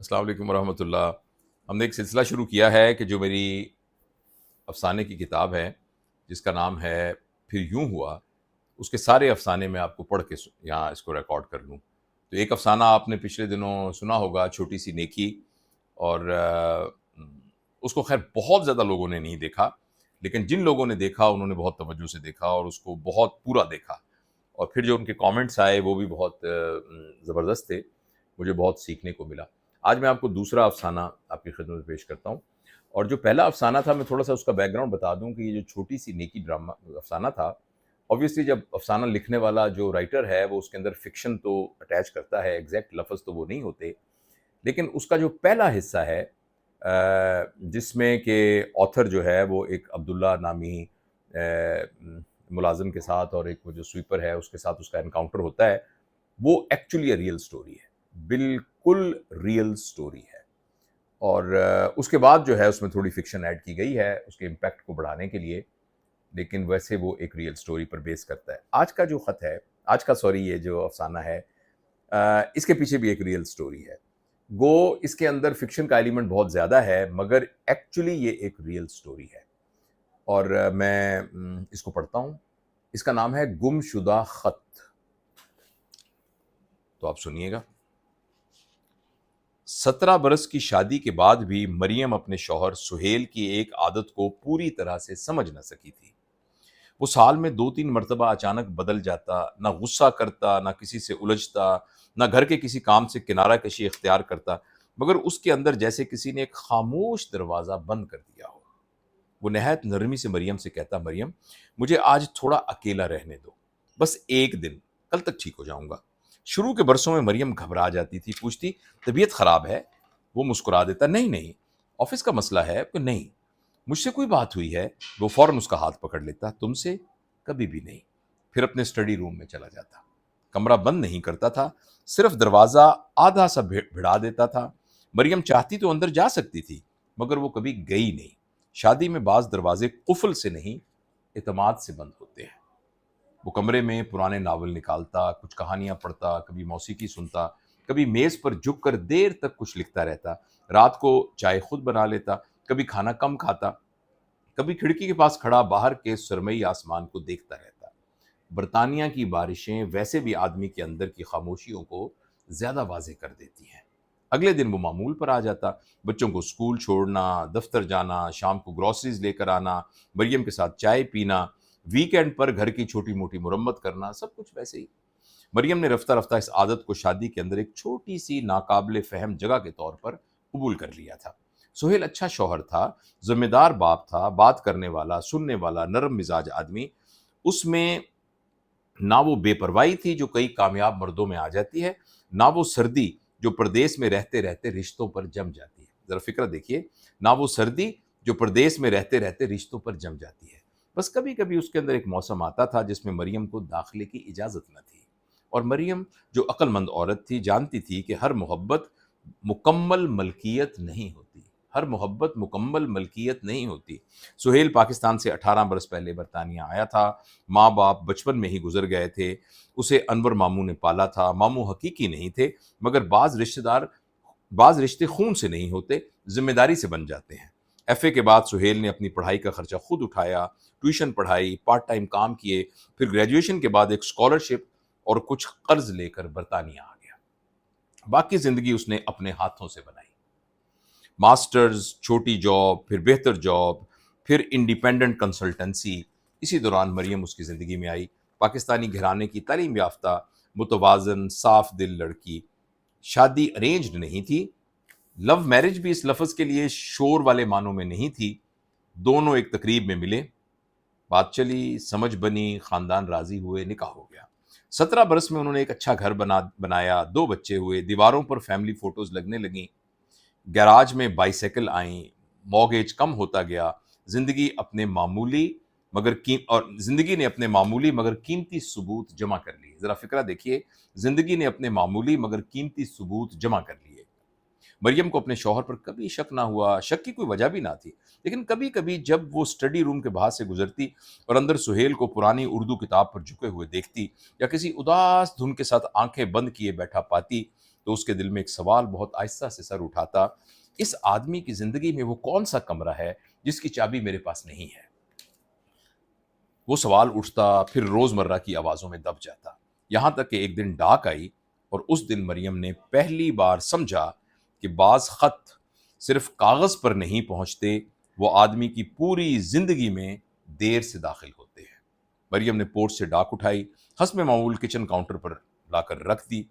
السلام علیکم ورحمۃ اللہ۔ ہم نے ایک سلسلہ شروع کیا ہے کہ جو میری افسانے کی کتاب ہے جس کا نام ہے پھر یوں ہوا، اس کے سارے افسانے میں آپ کو پڑھ کے یہاں اس کو ریکارڈ کر لوں۔ تو ایک افسانہ آپ نے پچھلے دنوں سنا ہوگا، چھوٹی سی نیکی، اور اس کو خیر بہت زیادہ لوگوں نے نہیں دیکھا، لیکن جن لوگوں نے دیکھا انہوں نے بہت توجہ سے دیکھا اور اس کو بہت پورا دیکھا، اور پھر جو ان کے کامنٹس آئے وہ بھی بہت زبردست تھے، مجھے بہت سیکھنے کو ملا۔ آج میں آپ کو دوسرا افسانہ آپ کی خدمت میں پیش کرتا ہوں، اور جو پہلا افسانہ تھا میں تھوڑا سا اس کا بیک گراؤنڈ بتا دوں کہ یہ جو چھوٹی سی نیکی ڈرامہ افسانہ تھا، obviously جب افسانہ لکھنے والا جو رائٹر ہے وہ اس کے اندر فکشن تو اٹیچ کرتا ہے، ایگزیکٹ لفظ تو وہ نہیں ہوتے، لیکن اس کا جو پہلا حصہ ہے جس میں کہ آتھر جو ہے وہ ایک عبداللہ نامی ملازم کے ساتھ اور ایک وہ جو سویپر ہے اس کے ساتھ اس کا انکاؤنٹر ہوتا ہے، وہ ایکچولی ریئل سٹوری ہے، بالکل ریئل سٹوری ہے، اور اس کے بعد جو ہے اس میں تھوڑی فکشن ایڈ کی گئی ہے اس کے امپیکٹ کو بڑھانے کے لیے، لیکن ویسے وہ ایک ریئل سٹوری پر بیس کرتا ہے۔ آج کا جو خط ہے، یہ جو افسانہ ہے، اس کے پیچھے بھی ایک ریئل سٹوری ہے، گو اس کے اندر فکشن کا ایلیمنٹ بہت زیادہ ہے مگر ایکچولی یہ ایک ریئل سٹوری ہے، اور میں اس کو پڑھتا ہوں۔ اس کا نام ہے گم شدہ خط۔ تو آپ سنیے گا۔ 17 برس کی شادی کے بعد بھی مریم اپنے شوہر سہیل کی ایک عادت کو پوری طرح سے سمجھ نہ سکی تھی۔ وہ سال میں 2-3 مرتبہ اچانک بدل جاتا، نہ غصہ کرتا، نہ کسی سے الجھتا، نہ گھر کے کسی کام سے کنارہ کشی اختیار کرتا، مگر اس کے اندر جیسے کسی نے ایک خاموش دروازہ بند کر دیا ہو۔ وہ نہایت نرمی سے مریم سے کہتا، مریم مجھے آج تھوڑا اکیلا رہنے دو، بس ایک دن، کل تک ٹھیک ہو جاؤں گا۔ شروع کے برسوں میں مریم گھبرا جاتی تھی، پوچھتی طبیعت خراب ہے؟ وہ مسکرا دیتا، نہیں آفس کا مسئلہ ہے کہ نہیں۔ مجھ سے کوئی بات ہوئی ہے؟ وہ فوراً اس کا ہاتھ پکڑ لیتا، تم سے کبھی بھی نہیں۔ پھر اپنے اسٹڈی روم میں چلا جاتا، کمرہ بند نہیں کرتا تھا، صرف دروازہ آدھا سا بھڑا دیتا تھا۔ مریم چاہتی تو اندر جا سکتی تھی مگر وہ کبھی گئی نہیں۔ شادی میں بعض دروازے قفل سے نہیں، اعتماد سے بند ہوتے ہیں۔ وہ کمرے میں پرانے ناول نکالتا، کچھ کہانیاں پڑھتا، کبھی موسیقی سنتا، کبھی میز پر جھک کر دیر تک کچھ لکھتا رہتا، رات کو چائے خود بنا لیتا، کبھی کھانا کم کھاتا، کبھی کھڑکی کے پاس کھڑا باہر کے سرمئی آسمان کو دیکھتا رہتا۔ برطانیہ کی بارشیں ویسے بھی آدمی کے اندر کی خاموشیوں کو زیادہ واضح کر دیتی ہیں۔ اگلے دن وہ معمول پر آ جاتا، بچوں کو اسکول چھوڑنا، دفتر جانا، شام کو گروسریز لے کر آنا، مریم کے ساتھ چائے پینا، ویکینڈ پر گھر کی چھوٹی موٹی مرمت کرنا، سب کچھ ویسے ہی۔ مریم نے رفتہ رفتہ اس عادت کو شادی کے اندر ایک چھوٹی سی ناقابل فہم جگہ کے طور پر قبول کر لیا تھا۔ سہیل اچھا شوہر تھا، ذمہ دار باپ تھا، بات کرنے والا، سننے والا، نرم مزاج آدمی۔ اس میں نہ وہ بے پرواہی تھی جو کئی کامیاب مردوں میں آ جاتی ہے، نہ وہ سردی جو پردیس میں رہتے رہتے رشتوں پر جم جاتی ہے۔ ذرا فکر دیکھیے، نہ وہ سردی جو پردیس میں رہتے رہتے رشتوں پر جم جاتی ہے۔ بس کبھی کبھی اس کے اندر ایک موسم آتا تھا جس میں مریم کو داخلے کی اجازت نہ تھی، اور مریم جو عقل مند عورت تھی جانتی تھی کہ ہر محبت مکمل ملکیت نہیں ہوتی، ہر محبت مکمل ملکیت نہیں ہوتی۔ سہیل پاکستان سے 18 برس پہلے برطانیہ آیا تھا، ماں باپ بچپن میں ہی گزر گئے تھے، اسے انور ماموں نے پالا تھا۔ ماموں حقیقی نہیں تھے مگر بعض رشتے خون سے نہیں ہوتے، ذمہ داری سے بن جاتے ہیں۔ ایف اے کے بعد سہیل نے اپنی پڑھائی کا خرچہ خود اٹھایا، ٹیوشن پڑھائی، پارٹ ٹائم کام کیے، پھر گریجویشن کے بعد ایک اسکالرشپ اور کچھ قرض لے کر برطانیہ آ گیا۔ باقی زندگی اس نے اپنے ہاتھوں سے بنائی، ماسٹرز، چھوٹی جاب، پھر بہتر جاب، پھر انڈیپینڈنٹ کنسلٹنسی۔ اسی دوران مریم اس کی زندگی میں آئی، پاکستانی گھرانے کی تعلیم یافتہ، متوازن، صاف دل لڑکی۔ شادی ارینجڈ نہیں تھی، لو میرج بھی اس لفظ کے لیے شور والے معنوں میں نہیں تھی۔ دونوں ایک تقریب میں ملے، بات چلی، سمجھ بنی، خاندان راضی ہوئے، نکاح ہو گیا۔ 17 برس میں انہوں نے ایک اچھا گھر بنایا، 2 بچے ہوئے، دیواروں پر فیملی فوٹوز لگنے لگیں، گیراج میں بائیسیکل آئیں، مارگیج کم ہوتا گیا۔ زندگی نے اپنے معمولی مگر قیمتی ثبوت جمع کر لیے۔ ذرا فکرہ دیکھیے، زندگی نے اپنے معمولی مگر قیمتی ثبوت جمع کر لیے۔ مریم کو اپنے شوہر پر کبھی شک نہ ہوا، شک کی کوئی وجہ بھی نہ تھی، لیکن کبھی کبھی جب وہ اسٹڈی روم کے باہر سے گزرتی اور اندر سہیل کو پرانی اردو کتاب پر جھکے ہوئے دیکھتی یا کسی اداس دھن کے ساتھ آنکھیں بند کیے بیٹھا پاتی تو اس کے دل میں ایک سوال بہت آہستہ سے سر اٹھاتا، اس آدمی کی زندگی میں وہ کون سا کمرہ ہے جس کی چابی میرے پاس نہیں ہے؟ وہ سوال اٹھتا، پھر روزمرہ کی آوازوں میں دب جاتا، یہاں تک کہ ایک دن ڈاک آئی، اور اس دن مریم نے پہلی بار سمجھا کہ بعض خط صرف کاغذ پر نہیں پہنچتے، وہ آدمی کی پوری زندگی میں دیر سے داخل ہوتے ہیں۔ مریم نے پورٹ سے ڈاک اٹھائی، حسب معمول کچن کاؤنٹر پر لا کر رکھ دی۔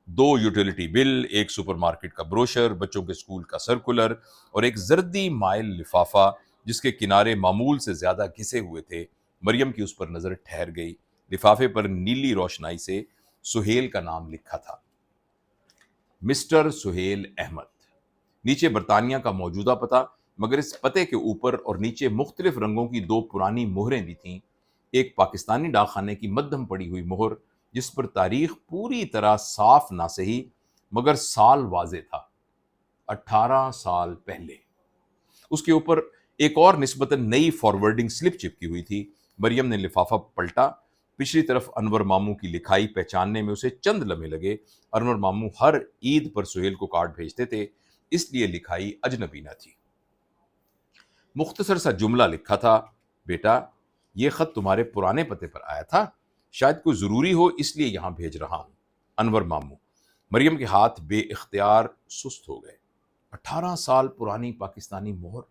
2 یوٹیلیٹی بل، ایک سپر مارکیٹ کا بروشر، بچوں کے اسکول کا سرکولر، اور ایک زردی مائل لفافہ جس کے کنارے معمول سے زیادہ گھسے ہوئے تھے۔ مریم کی اس پر نظر ٹھہر گئی۔ لفافے پر نیلی روشنائی سے سہیل کا نام لکھا تھا، مسٹر سہیل احمد۔ نیچے برطانیہ کا موجودہ پتہ، مگر اس پتے کے اوپر اور نیچے مختلف رنگوں کی 2 پرانی مہریں بھی تھیں۔ ایک پاکستانی ڈاک خانے کی مدھم پڑی ہوئی مہر جس پر تاریخ پوری طرح صاف نہ سہی مگر سال واضح تھا، 18 سال پہلے۔ اس کے اوپر ایک اور نسبتاً نئی فارورڈنگ سلپ چپکی ہوئی تھی۔ مریم نے لفافہ پلٹا، پچھلی طرف انور ماموں کی لکھائی پہچاننے میں اسے چند لمحے لگے۔ انور ماموں ہر عید پر سہیل کو کارڈ بھیجتے تھے، اس لیے لکھائی اجنبی نہ تھی۔ مختصر سا جملہ لکھا تھا، بیٹا یہ خط تمہارے پرانے پتے پر آیا تھا، شاید کوئی ضروری ہو اس لیے یہاں بھیج رہا ہوں، انور ماموں۔ مریم کے ہاتھ بے اختیار سست ہو گئے۔ 18 سال پرانی پاکستانی مہر،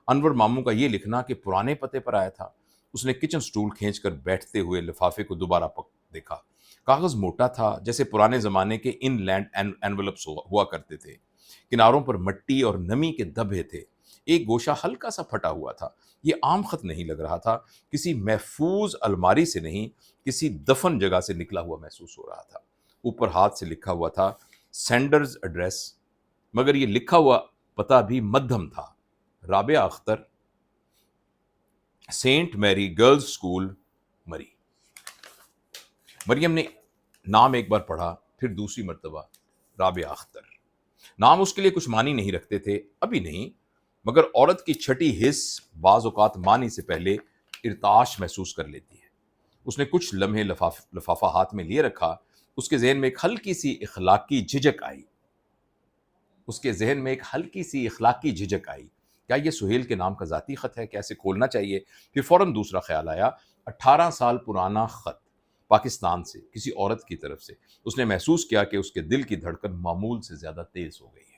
انور ماموں کا یہ لکھنا کہ پرانے پتے پر آیا تھا۔ اس نے کچن سٹول کھینچ کر بیٹھتے ہوئے لفافے کو دوبارہ دیکھا۔ کاغذ موٹا تھا، جیسے پرانے زمانے کے ان لینڈ اینولپس ہوا کرتے تھے۔ کناروں پر مٹی اور نمی کے دھبے تھے، ایک گوشہ ہلکا سا پھٹا ہوا تھا۔ یہ عام خط نہیں لگ رہا تھا، کسی محفوظ الماری سے نہیں، کسی دفن جگہ سے نکلا ہوا محسوس ہو رہا تھا۔ اوپر ہاتھ سے لکھا ہوا تھا سینڈرز ایڈریس، مگر یہ لکھا ہوا پتہ بھی مدھم تھا، رابعہ اختر، سینٹ میری گرلز اسکول، مری۔ مریم نے نام ایک بار پڑھا، پھر دوسری مرتبہ، رابعہ اختر۔ نام اس کے لیے کچھ معنی نہیں رکھتے تھے، ابھی نہیں، مگر عورت کی چھٹی حس بعض اوقات معنی سے پہلے ارتعاش محسوس کر لیتی ہے۔ اس نے کچھ لمحے لفافہ ہاتھ میں لیے رکھا، اس کے ذہن میں ایک ہلکی سی اخلاقی جھجک آئی۔ کیا یہ سہیل کے نام کا ذاتی خط ہے؟ کیا اسے کھولنا چاہیے؟ پھر فوراً دوسرا خیال آیا، 18 سال پرانا خط، پاکستان سے، کسی عورت کی طرف سے۔ اس نے محسوس کیا کہ اس کے دل کی دھڑکن معمول سے زیادہ تیز ہو گئی ہے۔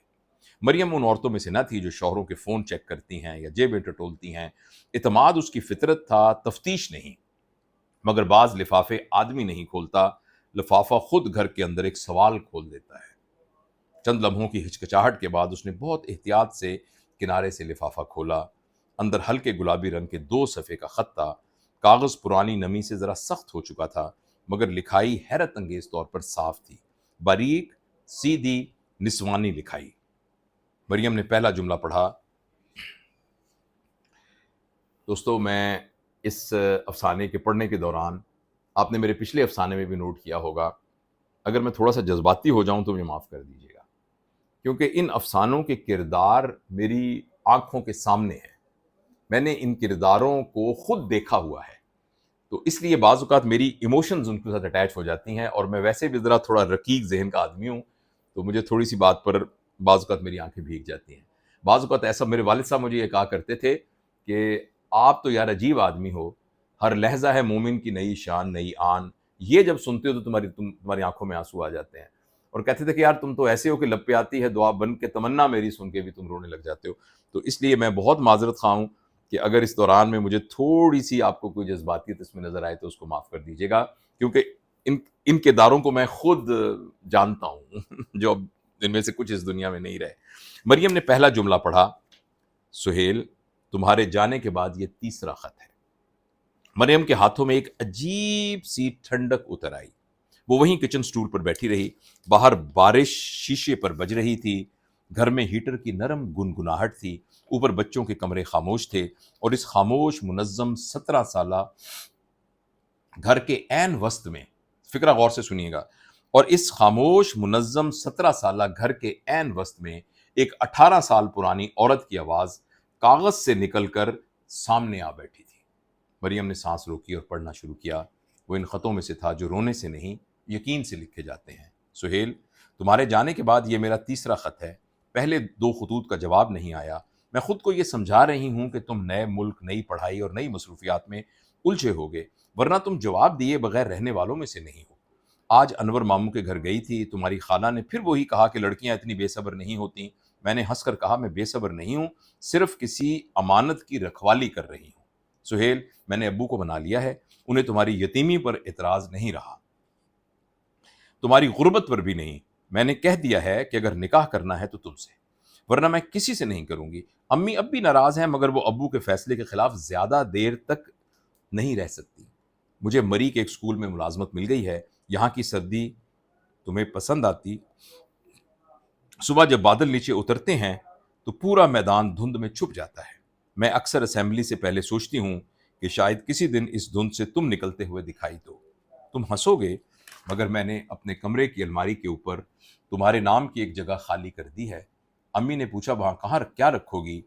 مریم ان عورتوں میں سے نہ تھی جو شوہروں کے فون چیک کرتی ہیں یا جیبیں ٹٹولتی ہیں۔ اعتماد اس کی فطرت تھا، تفتیش نہیں۔ مگر بعض لفافے آدمی نہیں کھولتا، لفافہ خود گھر کے اندر ایک سوال کھول دیتا ہے۔ چند لمحوں کی ہچکچاہٹ کے بعد اس نے بہت احتیاط سے کنارے سے لفافہ کھولا۔ اندر ہلکے گلابی رنگ کے 2 صفحے کا خط تھا۔ کاغذ پرانی نمی سے ذرا سخت ہو چکا تھا، مگر لکھائی حیرت انگیز طور پر صاف تھی، باریک، سیدھی، نسوانی لکھائی۔ مریم نے پہلا جملہ پڑھا۔ دوستو، میں اس افسانے کے پڑھنے کے دوران، آپ نے میرے پچھلے افسانے میں بھی نوٹ کیا ہوگا، اگر میں تھوڑا سا جذباتی ہو جاؤں تو مجھے معاف کر دیجیے گا، کیونکہ ان افسانوں کے کردار میری آنکھوں کے سامنے ہیں، میں نے ان کرداروں کو خود دیکھا ہوا ہے، تو اس لیے بعض اوقات میری ایموشنز ان کے ساتھ اٹیچ ہو جاتی ہیں، اور میں ویسے بھی ذرا تھوڑا رقیق ذہن کا آدمی ہوں، تو مجھے تھوڑی سی بات پر بعض اوقات میری آنکھیں بھیگ جاتی ہیں۔ بعض اوقات ایسا، میرے والد صاحب مجھے یہ کہا کرتے تھے کہ آپ تو یار عجیب آدمی ہو، ہر لہجہ ہے مومن کی نئی شان نئی آن، یہ جب سنتے ہو تو تمہاری آنکھوں میں آنسو آ جاتے ہیں، اور کہتے تھے کہ یار تم تو ایسے ہو کہ لب پہ آتی ہے دعا بن کے تمنا میری، سن کے بھی تم رونے لگ جاتے ہو۔ تو اس لیے میں بہت معذرت خواہ ہوں کہ اگر اس دوران میں مجھے تھوڑی سی آپ کو کوئی جذباتیت اس میں نظر آئے تو اس کو معاف کر دیجیے گا، کیونکہ ان کرداروں کو میں خود جانتا ہوں جو اب ان میں سے کچھ اس دنیا میں نہیں رہے۔ مریم نے پہلا جملہ پڑھا، سہیل تمہارے جانے کے بعد یہ تیسرا خط ہے۔ مریم کے ہاتھوں میں ایک عجیب سی ٹھنڈک اتر آئی، وہ وہیں کچن سٹول پر بیٹھی رہی۔ باہر بارش شیشے پر بج رہی تھی، گھر میں ہیٹر کی نرم گنگناہٹ تھی، اوپر بچوں کے کمرے خاموش تھے، اور اس خاموش منظم 17 سالہ گھر کے عین وسط میں، فکرہ غور سے سنیے گا، اور اس خاموش منظم 17 سالہ گھر کے عین وسط میں ایک 18 سال پرانی عورت کی آواز کاغذ سے نکل کر سامنے آ بیٹھی تھی۔ مریم نے سانس روکی اور پڑھنا شروع کیا۔ وہ ان خطوں میں سے تھا جو رونے سے نہیں، یقین سے لکھے جاتے ہیں۔ سہیل تمہارے جانے کے بعد یہ میرا تیسرا خط ہے، پہلے 2 خطوط کا جواب نہیں آیا۔ میں خود کو یہ سمجھا رہی ہوں کہ تم نئے ملک، نئی پڑھائی اور نئی مصروفیات میں الجھے ہوگے، ورنہ تم جواب دیے بغیر رہنے والوں میں سے نہیں ہو۔ آج انور ماموں کے گھر گئی تھی، تمہاری خالہ نے پھر وہی کہا کہ لڑکیاں اتنی بے صبر نہیں ہوتیں۔ میں نے ہنس کر کہا میں بے صبر نہیں ہوں، صرف کسی امانت کی رکھوالی کر رہی ہوں۔ سہیل، میں نے ابو کو منا لیا ہے، انہیں تمہاری یتیمی پر اعتراض نہیں رہا، تمہاری غربت پر بھی نہیں۔ میں نے کہہ دیا ہے کہ اگر نکاح کرنا ہے تو تم سے، ورنہ میں کسی سے نہیں کروں گی۔ امی اب بھی ناراض ہیں، مگر وہ ابو کے فیصلے کے خلاف زیادہ دیر تک نہیں رہ سکتی۔ مجھے مری کے ایک اسکول میں ملازمت مل گئی ہے، یہاں کی سردی تمہیں پسند آتی؟ صبح جب بادل نیچے اترتے ہیں تو پورا میدان دھند میں چھپ جاتا ہے۔ میں اکثر اسمبلی سے پہلے سوچتی ہوں کہ شاید کسی دن اس دھند سے تم نکلتے ہوئے دکھائی دو۔ تم ہنسو گے، مگر میں نے اپنے کمرے کی الماری کے اوپر تمہارے نام کی ایک جگہ خالی کر دی ہے۔ امی نے پوچھا وہاں کہاں کیا رکھو گی؟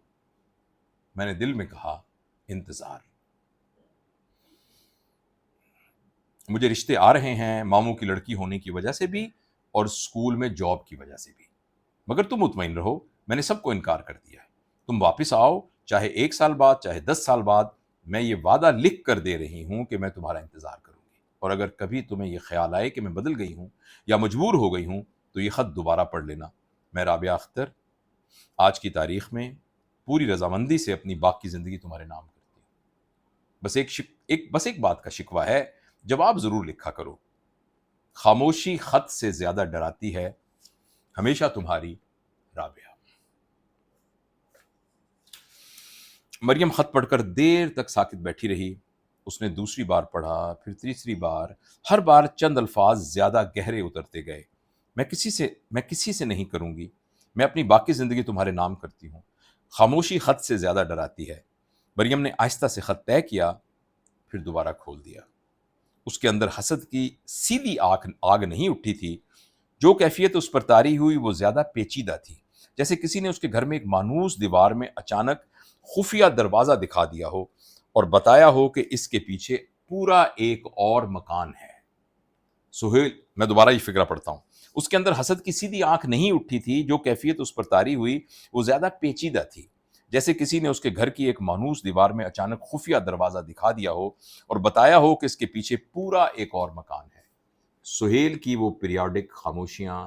میں نے دل میں کہا انتظار۔ مجھے رشتے آ رہے ہیں، ماموں کی لڑکی ہونے کی وجہ سے بھی اور اسکول میں جاب کی وجہ سے بھی، مگر تم مطمئن رہو، میں نے سب کو انکار کر دیا ہے۔ تم واپس آؤ، چاہے 1 سال بعد، چاہے 10 سال بعد، میں یہ وعدہ لکھ کر دے رہی ہوں کہ میں تمہارا انتظار کروں گی۔ اور اگر کبھی تمہیں یہ خیال آئے کہ میں بدل گئی ہوں یا مجبور ہو گئی ہوں تو یہ خط دوبارہ پڑھ لینا۔ میں رابعہ اختر، آج کی تاریخ میں پوری رضامندی سے اپنی باقی زندگی تمہارے نام کرتی ہوں۔ بس ایک بات کا شکوہ ہے، جواب ضرور لکھا کرو۔ خاموشی خط سے زیادہ ڈراتی ہے۔ ہمیشہ تمہاری، رابعہ۔ مریم خط پڑھ کر دیر تک ساکت بیٹھی رہی۔ اس نے دوسری بار پڑھا، پھر تیسری بار، ہر بار چند الفاظ زیادہ گہرے اترتے گئے۔ میں کسی سے نہیں کروں گی، میں اپنی باقی زندگی تمہارے نام کرتی ہوں۔ خاموشی خط سے زیادہ ڈراتی ہے۔ مریم نے آہستہ سے خط طے کیا، پھر دوبارہ کھول دیا۔ اس کے اندر حسد کی سیدھی آگ نہیں اٹھی تھی، جو کیفیت اس پر طاری ہوئی وہ زیادہ پیچیدہ تھی، جیسے کسی نے اس کے گھر میں ایک مانوس دیوار میں اچانک خفیہ دروازہ دکھا دیا ہو اور بتایا ہو کہ اس کے پیچھے پورا ایک اور مکان ہے۔ سہیل، میں دوبارہ یہ فقرہ پڑھتا ہوں۔ اس کے اندر حسد کی سیدھی آنکھ نہیں اٹھی تھی، جو کیفیت اس پر طاری ہوئی وہ زیادہ پیچیدہ تھی، جیسے کسی نے اس کے گھر کی ایک مانوس دیوار میں اچانک خفیہ دروازہ دکھا دیا ہو اور بتایا ہو کہ اس کے پیچھے پورا ایک اور مکان ہے۔ سہیل کی وہ پیریوڈک خاموشیاں،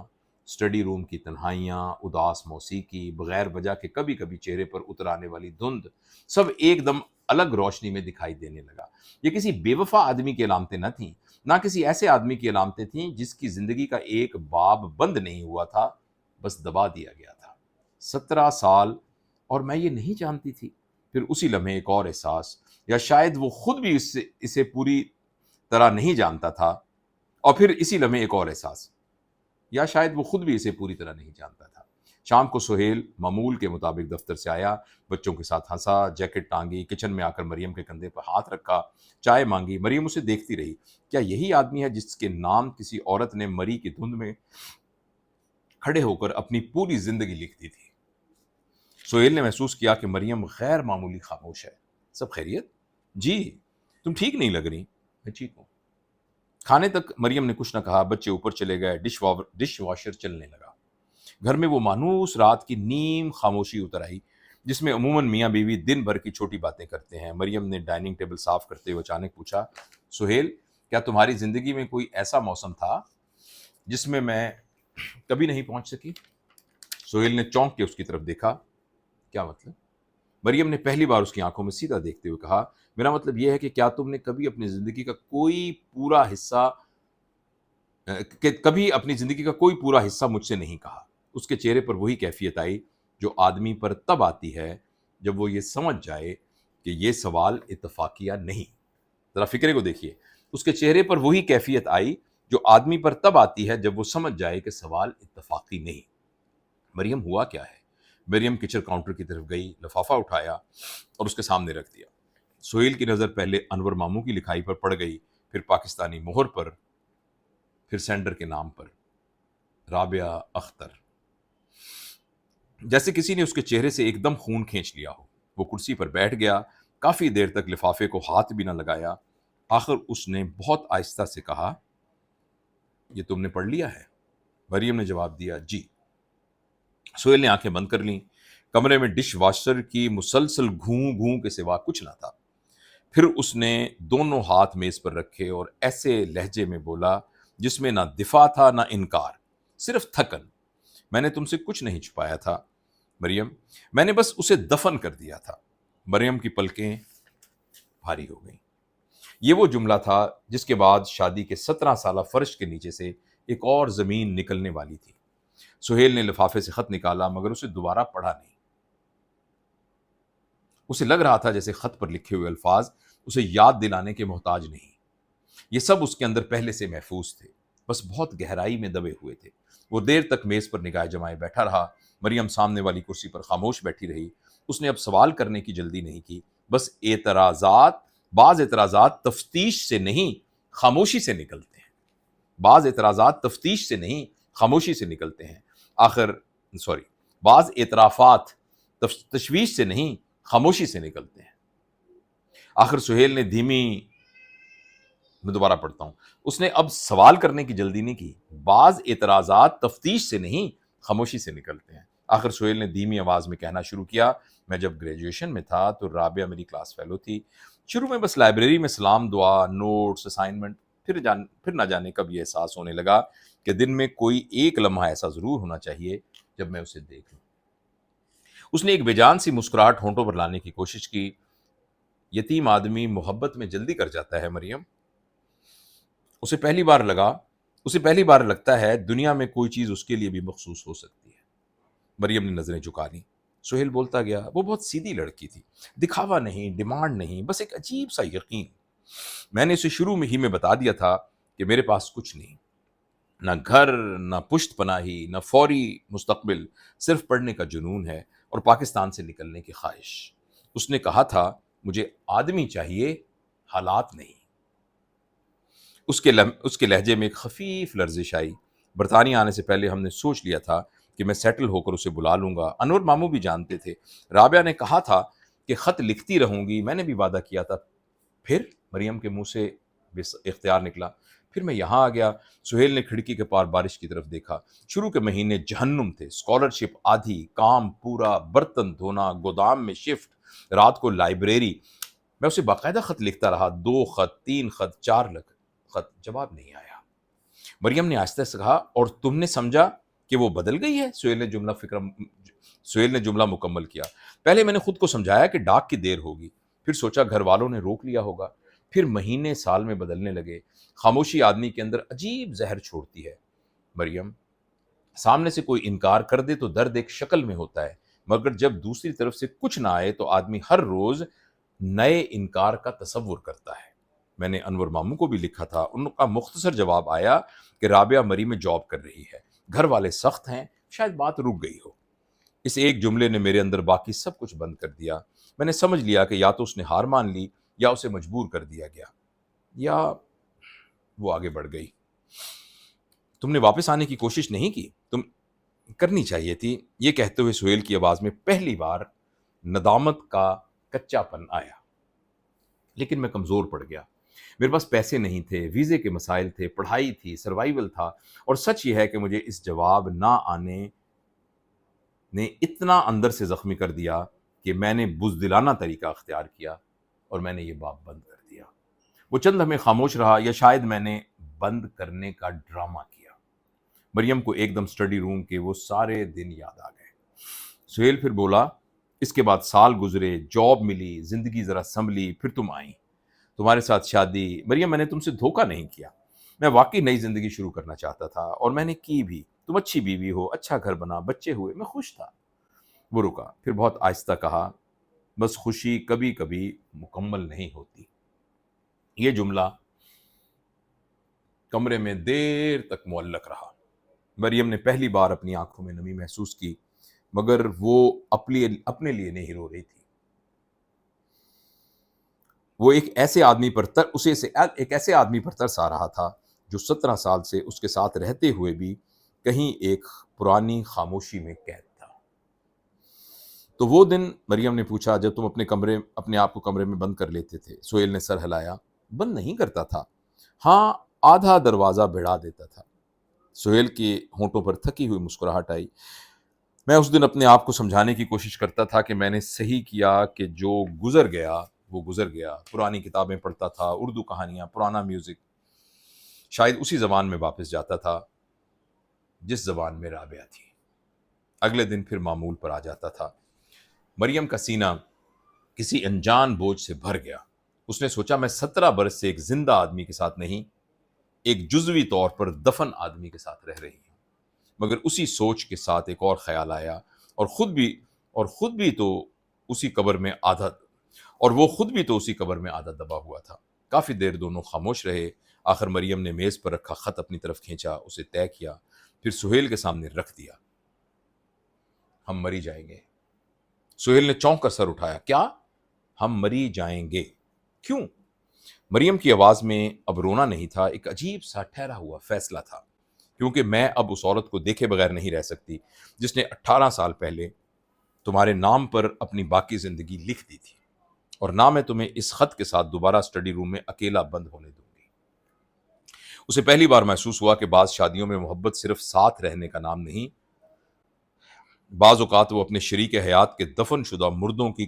اسٹڈی روم کی تنہائیاں، اداس موسیقی، بغیر وجہ کے کبھی کبھی چہرے پر اتر آنے والی دھند، سب ایک دم الگ روشنی میں دکھائی دینے لگا۔ یہ کسی بے وفا آدمی کی علامتیں نہ تھیں، نہ کسی ایسے آدمی کی علامتیں تھیں جس کی زندگی کا ایک باب بند نہیں ہوا تھا، بس دبا دیا گیا تھا۔ 17 سال، اور میں یہ نہیں جانتی تھی۔ پھر اسی لمحے ایک اور احساس، یا شاید وہ خود بھی اسے پوری طرح نہیں جانتا تھا، اور پھر اسی لمحے ایک اور احساس، یا شاید وہ خود بھی اسے پوری طرح نہیں جانتا تھا۔ شام کو سہیل معمول کے مطابق دفتر سے آیا، بچوں کے ساتھ ہنسا، جیکٹ ٹانگی، کچن میں آ کر مریم کے کندھے پر ہاتھ رکھا، چائے مانگی۔ مریم اسے دیکھتی رہی۔ کیا یہی آدمی ہے جس کے نام کسی عورت نے مری کی دھند میں کھڑے ہو کر اپنی پوری زندگی لکھ دی تھی؟ سہیل نے محسوس کیا کہ مریم غیر معمولی خاموش ہے۔ سب خیریت؟ جی، تم ٹھیک نہیں لگ رہی۔ میں ٹھیک ہوں۔ کھانے تک مریم نے کچھ نہ کہا۔ بچے اوپر چلے گئے، ڈش واشر چلنے لگا۔ گھر میں وہ مانوس رات کی نیم خاموشی اتر آئی جس میں عموماً میاں بیوی دن بھر کی چھوٹی باتیں کرتے ہیں۔ مریم نے ڈائننگ ٹیبل صاف کرتے ہوئے اچانک پوچھا، سہیل، کیا تمہاری زندگی میں کوئی ایسا موسم تھا جس میں کبھی نہیں پہنچ سکی؟ سہیل نے چونک کے اس کی طرف دیکھا۔ کیا مطلب؟ مریم نے پہلی بار اس کی آنکھوں میں سیدھا دیکھتے ہوئے کہا، میرا مطلب یہ ہے کہ کیا تم نے کبھی اپنی زندگی کا کوئی پورا حصہ مجھ سے نہیں کہا؟ اس کے چہرے پر وہی کیفیت آئی جو آدمی پر تب آتی ہے جب وہ یہ سمجھ جائے کہ یہ سوال اتفاقیہ نہیں۔ ذرا فکرے کو دیکھیے۔ اس کے چہرے پر وہی کیفیت آئی جو آدمی پر تب آتی ہے جب وہ سمجھ جائے کہ سوال اتفاقی نہیں۔ مریم، ہوا کیا ہے؟ مریم کچن کاؤنٹر کی طرف گئی، لفافہ اٹھایا اور اس کے سامنے رکھ دیا۔ سہیل کی نظر پہلے انور ماموں کی لکھائی پر پڑ گئی، پھر پاکستانی مہر پر، پھر سینڈر کے نام پر، رابعہ اختر۔ جیسے کسی نے اس کے چہرے سے ایک دم خون کھینچ لیا ہو۔ وہ کرسی پر بیٹھ گیا، کافی دیر تک لفافے کو ہاتھ بھی نہ لگایا۔ آخر اس نے بہت آہستہ سے کہا، یہ تم نے پڑھ لیا ہے؟ مریم نے جواب دیا جی۔ سہیل نے آنکھیں بند کر لیں۔ کمرے میں ڈش واشر کی مسلسل گھوں گھوں کے سوا کچھ نہ تھا۔ پھر اس نے دونوں ہاتھ میز پر رکھے اور ایسے لہجے میں بولا جس میں نہ دفاع تھا نہ انکار، صرف تھکن۔ میں نے تم سے کچھ نہیں چھپایا تھا مریم، میں نے بس اسے دفن کر دیا تھا۔ مریم کی پلکیں بھاری ہو گئیں۔ یہ وہ جملہ تھا جس کے بعد شادی کے 17 سالہ فرش کے نیچے سے ایک اور زمین نکلنے والی تھی۔ سہیل نے لفافے سے خط نکالا مگر اسے دوبارہ پڑھا نہیں۔ اسے لگ رہا تھا جیسے خط پر لکھے ہوئے الفاظ اسے یاد دلانے کے محتاج نہیں، یہ سب اس کے اندر پہلے سے محفوظ تھے، بس بہت گہرائی میں دبے ہوئے تھے۔ وہ دیر تک میز پر نگاہ جمائے بیٹھا رہا۔ مریم سامنے والی کرسی پر خاموش بیٹھی رہی۔ اس نے اب سوال کرنے کی جلدی نہیں کی، بس بعض اعتراضات تفتیش سے نہیں خاموشی سے نکلتے ہیں۔ بعض اعترافات تشویش سے نہیں خاموشی سے نکلتے ہیں۔ آخر سہیل نے میں دوبارہ پڑھتا ہوں۔ اس نے اب سوال کرنے کی جلدی نہیں کی، بعض اعتراضات تفتیش سے نہیں خاموشی سے نکلتے ہیں۔ آخر سہیل نے دھیمی آواز میں کہنا شروع کیا، میں جب گریجویشن میں تھا تو رابعہ میری کلاس فیلو تھی۔ شروع میں بس لائبریری میں سلام دعا، نوٹس، اسائنمنٹ، پھر نہ جانے کب یہ احساس ہونے لگا کہ دن میں کوئی ایک لمحہ ایسا ضرور ہونا چاہیے جب میں اسے دیکھ لوں۔ اس نے ایک بے جان سی مسکراہٹ ہونٹوں پر لانے کی کوشش کی۔ یتیم آدمی محبت میں جلدی کر جاتا ہے مریم۔ اسے پہلی بار لگتا ہے دنیا میں کوئی چیز اس کے لیے بھی مخصوص ہو سکتی ہے۔ مریم نے نظریں جھکا لیں۔ سہیل بولتا گیا، وہ بہت سیدھی لڑکی تھی، دکھاوا نہیں، ڈیمانڈ نہیں، بس ایک عجیب سا یقین۔ میں نے اسے شروع میں ہی میں بتا دیا تھا کہ میرے پاس کچھ نہیں، نہ گھر، نہ پشت پناہی، نہ فوری مستقبل، صرف پڑھنے کا جنون ہے اور پاکستان سے نکلنے کی خواہش۔ اس نے کہا تھا مجھے آدمی چاہیے، حالات نہیں۔ اس کے لہجے میں ایک خفیف لرزش آئی۔ برطانیہ آنے سے پہلے ہم نے سوچ لیا تھا کہ میں سیٹل ہو کر اسے بلا لوں گا۔ انور ماموں بھی جانتے تھے، رابعہ نے کہا تھا کہ خط لکھتی رہوں گی، میں نے بھی وعدہ کیا تھا۔ پھر مریم کے منہ سے بے اختیار نکلا، پھر میں یہاں آ گیا۔ سہیل نے کھڑکی کے پار بارش کی طرف دیکھا۔ شروع کے مہینے جہنم تھے، اسکالرشپ آدھی، کام پورا، برتن دھونا، گودام میں شفٹ، رات کو لائبریری۔ میں اسے باقاعدہ خط لکھتا رہا، 2 خط، 3 خط، 4 خط، جواب نہیں آیا۔ مریم نے آہستہ سے کہا، اور تم نے سمجھا کہ وہ بدل گئی ہے؟ سہیل نے جملہ مکمل کیا۔ پہلے میں نے خود کو سمجھایا کہ ڈاک کی دیر ہوگی، پھر سوچا گھر والوں نے روک لیا ہوگا، پھر مہینے سال میں بدلنے لگے۔ خاموشی آدمی کے اندر عجیب زہر چھوڑتی ہے مریم۔ سامنے سے کوئی انکار کر دے تو درد ایک شکل میں ہوتا ہے، مگر جب دوسری طرف سے کچھ نہ آئے تو آدمی ہر روز نئے انکار کا تصور کرتا ہے۔ میں نے انور ماموں کو بھی لکھا تھا، ان کا مختصر جواب آیا کہ رابعہ مری میں جاب کر رہی ہے، گھر والے سخت ہیں، شاید بات رک گئی ہو۔ اس ایک جملے نے میرے اندر باقی سب کچھ بند کر دیا۔ میں نے سمجھ لیا کہ یا تو اس نے ہار مان لی، یا اسے مجبور کر دیا گیا، یا وہ آگے بڑھ گئی۔ تم نے واپس آنے کی کوشش نہیں کی، تم کرنی چاہیے تھی۔ یہ کہتے ہوئے سہیل کی آواز میں پہلی بار ندامت کا کچا پن آیا۔ لیکن میں کمزور پڑ گیا، میرے پاس پیسے نہیں تھے، ویزے کے مسائل تھے، پڑھائی تھی، سروائیول تھا، اور سچ یہ ہے کہ مجھے اس جواب نہ آنے نے اتنا اندر سے زخمی کر دیا کہ میں نے بزدلانہ طریقہ اختیار کیا اور میں نے یہ باب بند کر دیا۔ وہ چند ہمیں خاموش رہا، یا شاید میں نے بند کرنے کا ڈرامہ کیا۔ مریم کو ایک دم اسٹڈی روم کے وہ سارے دن یاد آ گئے۔ سہیل پھر بولا، اس کے بعد سال گزرے، جاب ملی، زندگی ذرا سنبھلی، پھر تم آئیں، تمہارے ساتھ شادی۔ مریم میں نے تم سے دھوکہ نہیں کیا، میں واقعی نئی زندگی شروع کرنا چاہتا تھا، اور میں نے کی بھی۔ تم اچھی بیوی ہو، اچھا گھر بنا، بچے ہوئے، میں خوش تھا۔ وہ رکا، پھر بہت آہستہ کہا، بس خوشی کبھی کبھی مکمل نہیں ہوتی۔ یہ جملہ کمرے میں دیر تک معلق رہا۔ مریم نے پہلی بار اپنی آنکھوں میں نمی محسوس کی، مگر وہ اپنے لیے نہیں رو رہی تھی۔ وہ ایک ایسے آدمی پر ترس آ رہا تھا جو 17 سال سے اس کے ساتھ رہتے ہوئے بھی کہیں ایک پرانی خاموشی میں قید تھا۔ تو وہ دن، مریم نے پوچھا، جب تم اپنے آپ کو کمرے میں بند کر لیتے تھے؟ سہیل نے سر ہلایا۔ بند نہیں کرتا تھا، ہاں آدھا دروازہ بڑھا دیتا تھا۔ سہیل کے ہونٹوں پر تھکی ہوئی مسکراہٹ آئی۔ میں اس دن اپنے آپ کو سمجھانے کی کوشش کرتا تھا کہ میں نے صحیح کیا، کہ جو گزر گیا وہ گزر گیا۔ پرانی کتابیں پڑھتا تھا، اردو کہانیاں، پرانا میوزک۔ شاید اسی زبان میں واپس جاتا تھا جس زبان میں رابعہ تھی۔ اگلے دن پھر معمول پر آ جاتا تھا۔ مریم کا سینہ کسی انجان بوجھ سے بھر گیا۔ اس نے سوچا میں 17 برس سے ایک زندہ آدمی کے ساتھ نہیں، ایک جزوی طور پر دفن آدمی کے ساتھ رہ رہی ہوں۔ مگر اسی سوچ کے ساتھ ایک اور خیال آیا، اور خود بھی تو اسی قبر میں آدھا دبا ہوا تھا۔ کافی دیر دونوں خاموش رہے۔ آخر مریم نے میز پر رکھا خط اپنی طرف کھینچا، اسے طے کیا، پھر سہیل کے سامنے رکھ دیا۔ ہم مری جائیں گے۔ سہیل نے چونک کر سر اٹھایا۔ کیا؟ ہم مری جائیں گے؟ کیوں؟ مریم کی آواز میں اب رونا نہیں تھا، ایک عجیب سا ٹھہرا ہوا فیصلہ تھا۔ کیونکہ میں اب اس عورت کو دیکھے بغیر نہیں رہ سکتی جس نے 18 سال پہلے تمہارے نام پر اپنی باقی زندگی لکھ دی تھی، اور نہ میں تمہیں اس خط کے ساتھ دوبارہ اسٹڈی روم میں اکیلا بند ہونے دوں گی۔ اسے پہلی بار محسوس ہوا کہ بعض شادیوں میں محبت صرف ساتھ رہنے کا نام نہیں، بعض اوقات وہ اپنے شریک حیات کے دفن شدہ مردوں کی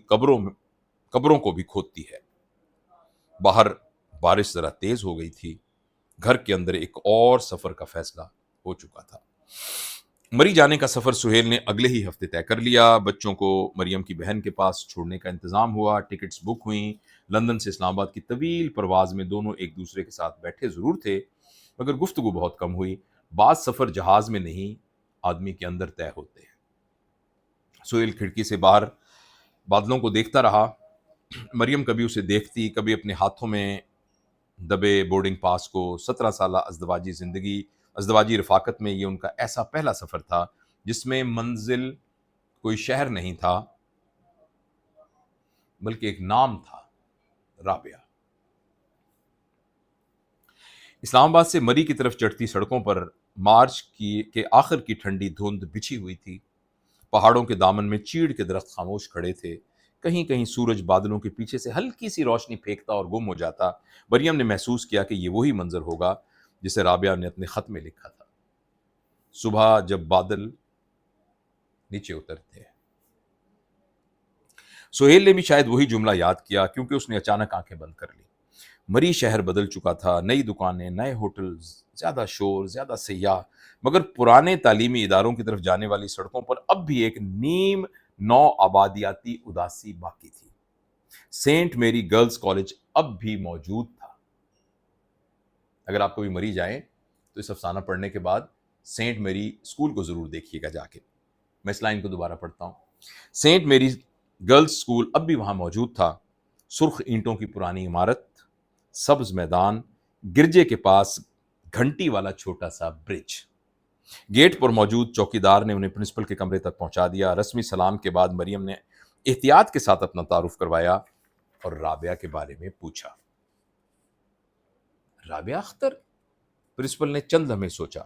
قبروں کو بھی کھودتی ہے۔ باہر بارش ذرا تیز ہو گئی تھی۔ گھر کے اندر ایک اور سفر کا فیصلہ ہو چکا تھا۔ مری جانے کا سفر سہیل نے اگلے ہی ہفتے طے کر لیا۔ بچوں کو مریم کی بہن کے پاس چھوڑنے کا انتظام ہوا، ٹکٹس بک ہوئیں۔ لندن سے اسلام آباد کی طویل پرواز میں دونوں ایک دوسرے کے ساتھ بیٹھے ضرور تھے، مگر گفتگو بہت کم ہوئی۔ بعض سفر جہاز میں نہیں، آدمی کے اندر طے ہوتے ہیں۔ سہیل کھڑکی سے باہر بادلوں کو دیکھتا رہا۔ مریم کبھی اسے دیکھتی، کبھی اپنے ہاتھوں میں دبے بورڈنگ پاس کو۔ 17 سالہ ازدواجی رفاقت میں یہ ان کا ایسا پہلا سفر تھا جس میں منزل کوئی شہر نہیں تھا بلکہ ایک نام تھا، رابعہ۔ اسلام آباد سے مری کی طرف چڑھتی سڑکوں پر مارچ کے آخر کی ٹھنڈی دھند بچھی ہوئی تھی۔ پہاڑوں کے دامن میں چیڑ کے درخت خاموش کھڑے تھے۔ کہیں کہیں سورج بادلوں کے پیچھے سے ہلکی سی روشنی پھینکتا اور گم ہو جاتا۔ مریم نے محسوس کیا کہ یہ وہی منظر ہوگا جسے رابعہ نے اپنے خط میں لکھا تھا، صبح جب بادل نیچے اترتے۔ سہیل نے بھی شاید وہی جملہ یاد کیا، کیونکہ اس نے اچانک آنکھیں بند کر لی۔ مری شہر بدل چکا تھا، نئی دکانیں، نئے ہوٹل، زیادہ شور، زیادہ سیاح، مگر پرانے تعلیمی اداروں کی طرف جانے والی سڑکوں پر اب بھی ایک نیم نو آبادیاتی اداسی باقی تھی۔ سینٹ میری گرلز کالج اب بھی موجود تھا۔ اگر آپ کبھی مری جائیں تو اس افسانہ پڑھنے کے بعد سینٹ میری اسکول کو ضرور دیکھیے گا جا کے۔ میں اس لائن کو دوبارہ پڑھتا ہوں۔ سینٹ میری گرلز اسکول اب بھی وہاں موجود تھا۔ سرخ اینٹوں کی پرانی عمارت، سبز میدان، گرجے کے پاس گھنٹی والا چھوٹا سا برج۔ گیٹ پر موجود چوکیدار نے انہیں پرنسپل کے کمرے تک پہنچا دیا۔ رسمی سلام کے بعد مریم نے احتیاط کے ساتھ اپنا تعارف کروایا اور رابعہ کے بارے میں پوچھا۔ رابعہ اختر؟ پرنسپل نے چند لمحے سوچا،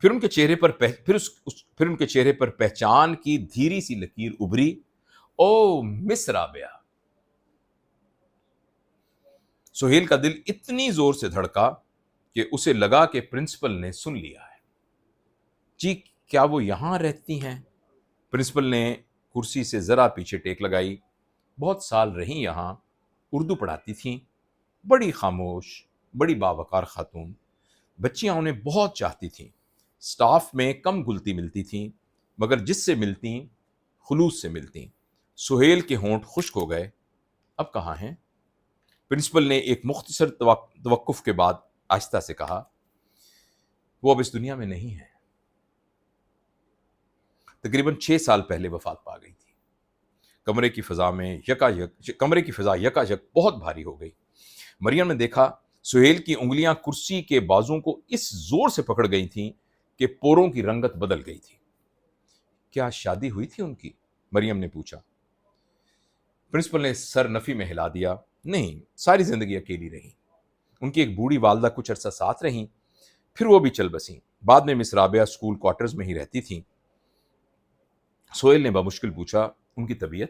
پھر ان کے چہرے پر پہچان کی دھیری سی لکیر ابھری۔ او مس رابعہ! سہیل کا دل اتنی زور سے دھڑکا کہ اسے لگا کہ پرنسپل نے سن لیا ہے۔ جی کیا وہ یہاں رہتی ہیں؟ پرنسپل نے کرسی سے ذرا پیچھے ٹیک لگائی۔ بہت سال رہیں یہاں، اردو پڑھاتی تھیں، بڑی خاموش، بڑی باوقار خاتون۔ بچیاں انہیں بہت چاہتی تھیں۔ سٹاف میں کم گلتی ملتی تھیں، مگر جس سے ملتیں خلوص سے ملتیں۔ سہیل کے ہونٹ خشک ہو گئے۔ اب کہاں ہیں؟ پرنسپل نے ایک مختصر توقف کے بعد آہستہ سے کہا، وہ اب اس دنیا میں نہیں ہے۔ تقریباً 6 سال پہلے وفات پا گئی تھی۔ کمرے کی فضا یکایک بہت بھاری ہو گئی۔ مریم نے دیکھا سہیل کی انگلیاں کرسی کے بازوں کو اس زور سے پکڑ گئی تھیں کہ پوروں کی رنگت بدل گئی تھی۔ کیا شادی ہوئی تھی ان کی؟ مریم نے پوچھا۔ پرنسپل نے سر نفی میں ہلا دیا۔ نہیں، ساری زندگی اکیلی رہی۔ ان کی ایک بوڑھی والدہ کچھ عرصہ ساتھ رہیں، پھر وہ بھی چل بسیں۔ بعد میں مس رابعہ اسکول کوارٹرز میں ہی رہتی تھیں۔ سہیل نے بمشکل پوچھا، ان کی طبیعت؟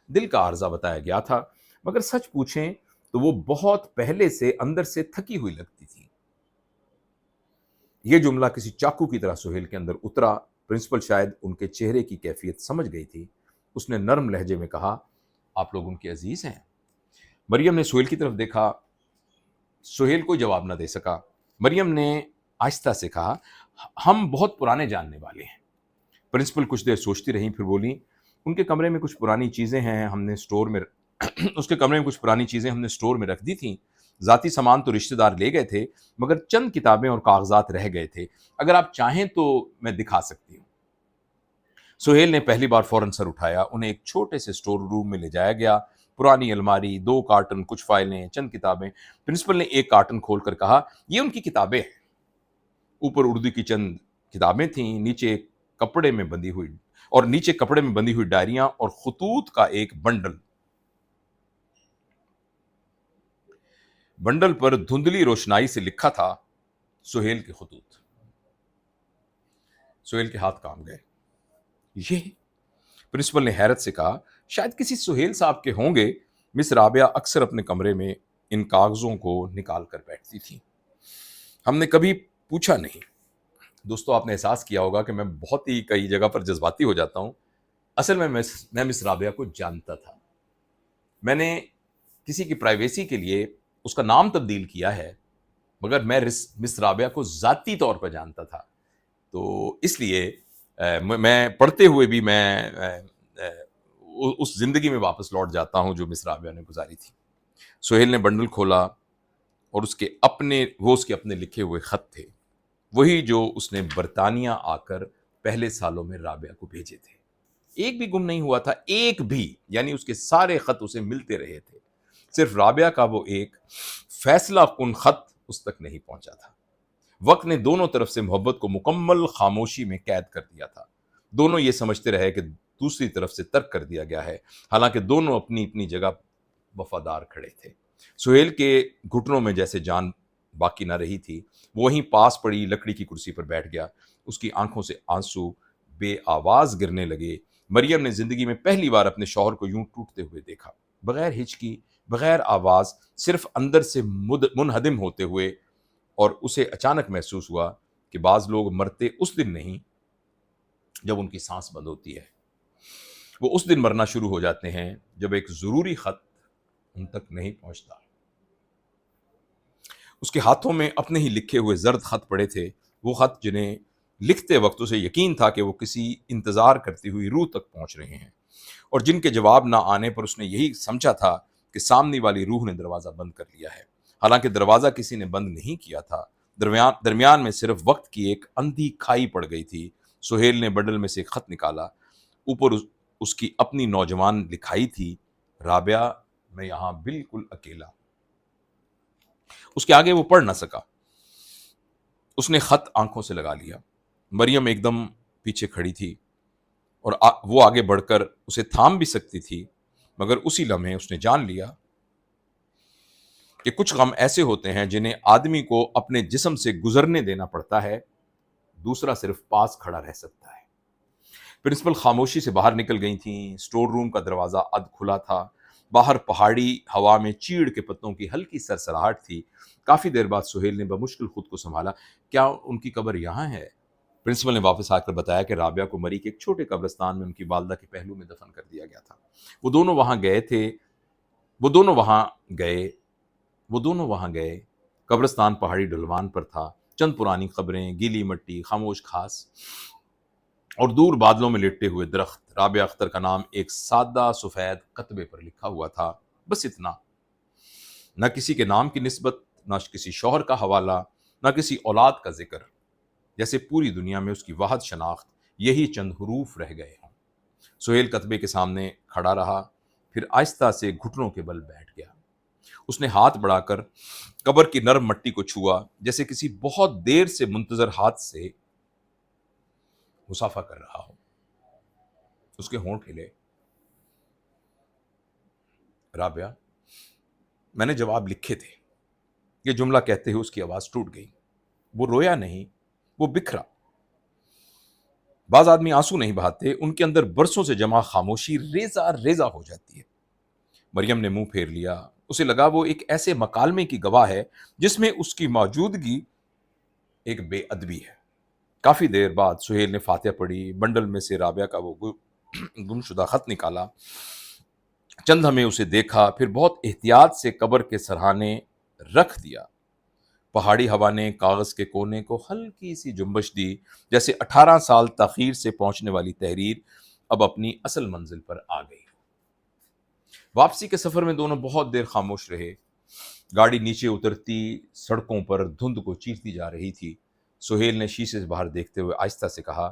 دل کا عارضہ بتایا گیا تھا، مگر سچ پوچھیں تو وہ بہت پہلے سے اندر سے تھکی ہوئی لگتی تھی۔ یہ جملہ کسی چاقو کی طرح سہیل کے اندر اترا۔ پرنسپل شاید ان کے چہرے کی کیفیت سمجھ گئی تھی۔ اس نے نرم لہجے میں کہا، آپ لوگ ان کے عزیز ہیں؟ مریم نے سہیل کی طرف دیکھا۔ سہیل کوئی جواب نہ دے سکا۔ مریم نے آہستہ سے کہا، ہم بہت پرانے جاننے والے ہیں۔ پرنسپل کچھ دیر سوچتی رہیں، پھر بولی، ان کے کمرے میں کچھ پرانی چیزیں ہیں، ہم نے اسٹور میں اس کے کمرے میں کچھ پرانی چیزیں ہم نے اسٹور میں رکھ دی تھیں۔ ذاتی سامان تو رشتہ دار لے گئے تھے، مگر چند کتابیں اور کاغذات رہ گئے تھے، اگر آپ چاہیں تو میں دکھا سکتی ہوں۔ سہیل نے پہلی بار فوراً سر اٹھایا۔ انہیں ایک چھوٹے سے اسٹور روم میں لے جایا گیا۔ پرانی الماری، 2 کارٹن، کچھ فائلیں، چند کتابیں۔ پرنسپل نے ایک کارٹن کھول کر کہا، یہ ان کی کتابیں ہیں۔ اوپر اردو کی چند کتابیں تھیں، نیچے کپڑے میں بندھی ہوئی ڈائریاں اور خطوط کا ایک بنڈل پر دھندلی روشنائی سے لکھا تھا، سہیل کے خطوط۔ سہیل کے ہاتھ کانپ گئے۔ یہ؟ پرنسپل نے حیرت سے کہا، شاید کسی سہیل صاحب کے ہوں گے۔ مس رابعہ اکثر اپنے کمرے میں ان کاغذوں کو نکال کر بیٹھتی تھی۔ ہم نے کبھی پوچھا نہیں۔ دوستو، آپ نے احساس کیا ہوگا کہ میں بہت ہی کئی جگہ پر جذباتی ہو جاتا ہوں۔ اصل میں مس رابعہ کو جانتا تھا۔ میں نے کسی کی پرائیویسی کے لیے اس کا نام تبدیل کیا ہے، مگر میں مس رابعہ کو ذاتی طور پر جانتا تھا۔ تو اس لیے میں پڑھتے ہوئے بھی میں اس زندگی میں واپس لوٹ جاتا ہوں جو مس رابعہ نے گزاری تھی۔ سہیل نے بنڈل کھولا اور اس کے اپنے لکھے ہوئے خط تھے، وہی جو اس نے برطانیہ آ کر پہلے سالوں میں رابعہ کو بھیجے تھے۔ ایک بھی گم نہیں ہوا تھا، ایک بھی، یعنی اس کے سارے خط اسے ملتے رہے تھے۔ صرف رابعہ کا وہ ایک فیصلہ کن خط اس تک نہیں پہنچا تھا۔ وقت نے دونوں طرف سے محبت کو مکمل خاموشی میں قید کر دیا تھا۔ دونوں یہ سمجھتے رہے کہ دوسری طرف سے ترک کر دیا گیا ہے، حالانکہ دونوں اپنی اپنی جگہ وفادار کھڑے تھے۔ سہیل کے گھٹنوں میں جیسے جان باقی نہ رہی تھی، وہیں پاس پڑی لکڑی کی کرسی پر بیٹھ گیا۔ اس کی آنکھوں سے آنسو بے آواز گرنے لگے۔ مریم نے زندگی میں پہلی بار اپنے شوہر کو یوں ٹوٹتے ہوئے دیکھا، بغیر ہچکی، بغیر آواز، صرف اندر سے منہدم ہوتے ہوئے، اور اسے اچانک محسوس ہوا کہ بعض لوگ مرتے اس دن نہیں جب ان کی سانس بند ہوتی ہے، وہ اس دن مرنا شروع ہو جاتے ہیں جب ایک ضروری خط ان تک نہیں پہنچتا۔ اس کے ہاتھوں میں اپنے ہی لکھے ہوئے زرد خط پڑے تھے، وہ خط جنہیں لکھتے وقت اسے یقین تھا کہ وہ کسی انتظار کرتی ہوئی روح تک پہنچ رہے ہیں، اور جن کے جواب نہ آنے پر اس نے یہی سمجھا تھا کہ سامنے والی روح نے دروازہ بند کر لیا ہے، حالانکہ دروازہ کسی نے بند نہیں کیا تھا۔ درمیان میں صرف وقت کی ایک اندھی کھائی پڑ گئی تھی۔ سہیل نے بنڈل میں سے ایک خط نکالا۔ اوپر اس کی اپنی نوجوان لکھائی تھی، رابعہ، میں یہاں بالکل اکیلا۔ اس کے آگے وہ پڑھ نہ سکا۔ اس نے خط آنکھوں سے لگا لیا۔ مریم ایک دم پیچھے کھڑی تھی، اور وہ آگے بڑھ کر اسے تھام بھی سکتی تھی، مگر اسی لمحے اس نے جان لیا کہ کچھ غم ایسے ہوتے ہیں جنہیں آدمی کو اپنے جسم سے گزرنے دینا پڑتا ہے، دوسرا صرف پاس کھڑا رہ سکتا ہے۔ پرنسپل خاموشی سے باہر نکل گئی تھیں۔ اسٹور روم کا دروازہ اد کھلا تھا۔ باہر پہاڑی ہوا میں چیڑ کے پتوں کی ہلکی سرسراہٹ تھی۔ کافی دیر بعد سہیل نے بمشکل خود کو سنبھالا، کیا ان کی قبر یہاں ہے؟ پرنسپل نے واپس آ کر بتایا کہ رابعہ کو مری کے ایک چھوٹے قبرستان میں ان کی والدہ کے پہلو میں دفن کر دیا گیا تھا۔ وہ دونوں وہاں گئے۔ قبرستان پہاڑی ڈھلوان پر تھا۔ چند پرانی قبریں، گیلی مٹی، خاموش گھاس، اور دور بادلوں میں لٹے ہوئے درخت۔ رابعہ اختر کا نام ایک سادہ سفید کتبے پر لکھا ہوا تھا، بس اتنا۔ نہ کسی کے نام کی نسبت، نہ کسی شوہر کا حوالہ، نہ کسی اولاد کا ذکر، جیسے پوری دنیا میں اس کی واحد شناخت یہی چند حروف رہ گئے ہوں۔ سہیل کتبے کے سامنے کھڑا رہا، پھر آہستہ سے گھٹنوں کے بل بیٹھ گیا۔ اس نے ہاتھ بڑھا کر قبر کی نرم مٹی کو چھوا، جیسے کسی بہت دیر سے منتظر ہاتھ سے مصافحہ کر رہا ہو۔ اس کے ہونٹ ہلے۔ رابعہ، میں نے جواب لکھے تھے۔ یہ جملہ کہتے ہوئے اس کی آواز ٹوٹ گئی۔ وہ رویا نہیں، وہ بکھرا۔ بعض آدمی آنسو نہیں بہاتے، ان کے اندر برسوں سے جمع خاموشی ریزہ ریزہ ہو جاتی ہے۔ مریم نے منہ پھیر لیا۔ اسے لگا وہ ایک ایسے مکالمے کی گواہ ہے جس میں اس کی موجودگی ایک بے ادبی ہے۔ کافی دیر بعد سہیل نے فاتحہ پڑھی، بنڈل میں سے رابعہ کا وہ گمشدہ خط نکالا، چند ہمیں اسے دیکھا، پھر بہت احتیاط سے قبر کے سرہانے رکھ دیا۔ پہاڑی ہوا نے کاغذ کے کونے کو ہلکی سی جنبش دی، جیسے 18 سال تاخیر سے پہنچنے والی تحریر اب اپنی اصل منزل پر آ گئی۔ واپسی کے سفر میں دونوں بہت دیر خاموش رہے۔ گاڑی نیچے اترتی سڑکوں پر دھند کو چیرتی جا رہی تھی۔ سہیل نے شیشے سے باہر دیکھتے ہوئے آہستہ سے کہا،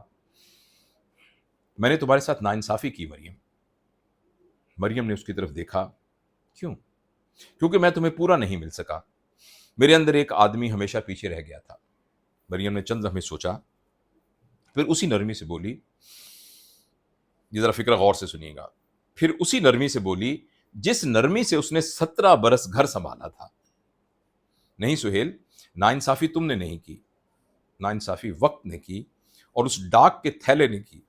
میں نے تمہارے ساتھ ناانصافی کی مریم۔ مریم نے اس کی طرف دیکھا۔ کیوں؟ کیونکہ میں تمہیں پورا نہیں مل سکا۔ میرے اندر ایک آدمی ہمیشہ پیچھے رہ گیا تھا۔ مریم نے چند لمحے سوچا، پھر اسی نرمی سے بولی، یہ ذرا فکر غور سے سنیے گا، پھر اسی نرمی سے بولی جس نرمی سے اس نے 17 برس گھر سنبھالا تھا۔ نہیں سہیل، ناانصافی تم نے نہیں کی، ناانصافی وقت نے کی، اور اس ڈاک کے تھیلے نے کی،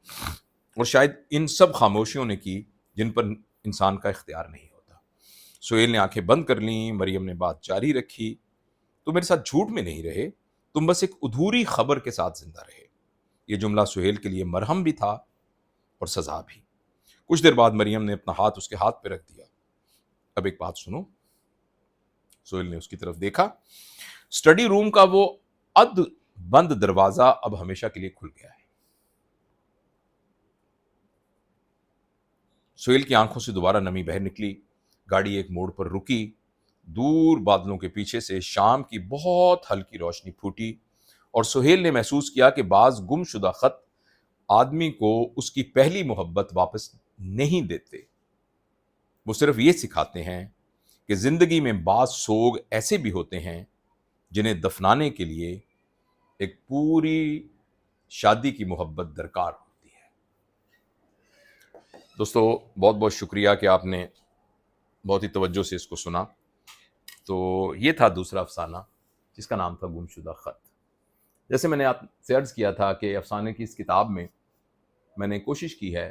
اور شاید ان سب خاموشیوں نے کی جن پر انسان کا اختیار نہیں ہوتا۔ سہیل نے آنکھیں بند کر لیں۔ مریم نے بات جاری رکھی، تم میرے ساتھ جھوٹ میں نہیں رہے، تم بس ایک ادھوری خبر کے ساتھ زندہ رہے۔ یہ جملہ سہیل کے لیے مرہم بھی تھا اور سزا بھی۔ کچھ دیر بعد مریم نے اپنا ہاتھ اس کے ہاتھ پہ رکھ دیا۔ اب ایک بات سنو۔ سہیل نے اس کی طرف دیکھا۔ اسٹڈی روم کا وہ اد بند دروازہ اب ہمیشہ کے لیے کھل گیا ہے۔ سہیل کی آنکھوں سے دوبارہ نمی بہر نکلی۔ گاڑی ایک موڑ پر رکی۔ دور بادلوں کے پیچھے سے شام کی بہت ہلکی روشنی پھوٹی، اور سہیل نے محسوس کیا کہ بعض گم شدہ خط آدمی کو اس کی پہلی محبت واپس نہیں دیتے، وہ صرف یہ سکھاتے ہیں کہ زندگی میں بعض سوگ ایسے بھی ہوتے ہیں جنہیں دفنانے کے لیے ایک پوری شادی کی محبت درکار ہوتی ہے۔ دوستو، بہت بہت شکریہ کہ آپ نے بہت ہی توجہ سے اس کو سنا۔ تو یہ تھا دوسرا افسانہ جس کا نام تھا گمشدہ خط۔ جیسے میں نے آپ سے عرض کیا تھا کہ افسانے کی اس کتاب میں نے کوشش کی ہے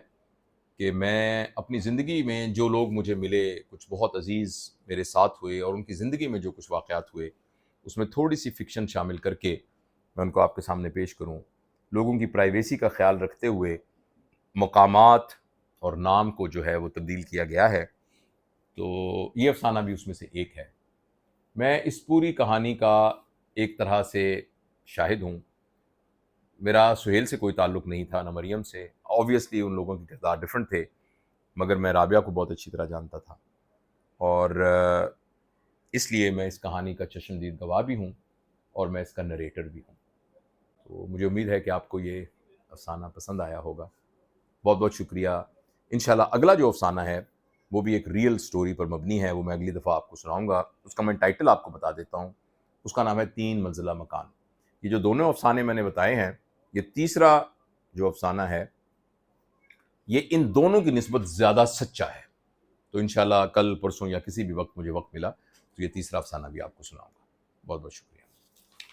کہ میں اپنی زندگی میں جو لوگ مجھے ملے، کچھ بہت عزیز میرے ساتھ ہوئے، اور ان کی زندگی میں جو کچھ واقعات ہوئے، اس میں تھوڑی سی فکشن شامل کر کے میں ان کو آپ کے سامنے پیش کروں۔ لوگوں کی پرائیویسی کا خیال رکھتے ہوئے مقامات اور نام کو جو ہے وہ تبدیل کیا گیا ہے۔ تو یہ افسانہ بھی اس میں سے ایک ہے۔ میں اس پوری کہانی کا ایک طرح سے شاہد ہوں۔ میرا سہیل سے کوئی تعلق نہیں تھا، نہ مریم سے۔ آبویسلی ان لوگوں کے کردار ڈیفرنٹ تھے، مگر میں رابعہ کو بہت اچھی طرح جانتا تھا، اور اس لیے میں اس کہانی کا چشمدید گواہ بھی ہوں، اور میں اس کا نریٹر بھی ہوں۔ تو مجھے امید ہے کہ آپ کو یہ افسانہ پسند آیا ہوگا۔ بہت بہت شکریہ۔ انشاءاللہ اگلا جو افسانہ ہے وہ بھی ایک ریئل سٹوری پر مبنی ہے، وہ میں اگلی دفعہ آپ کو سناؤں گا۔ اس کا میں ٹائٹل آپ کو بتا دیتا ہوں۔ اس کا نام ہے 3 منزلہ مکان۔ یہ جو دونوں افسانے میں نے بتائے ہیں، یہ تیسرا جو افسانہ ہے یہ ان دونوں کی نسبت زیادہ سچا ہے۔ تو انشاءاللہ کل پرسوں یا کسی بھی وقت مجھے وقت ملا تو یہ تیسرا افسانہ بھی آپ کو سناؤں گا۔ بہت بہت شکریہ۔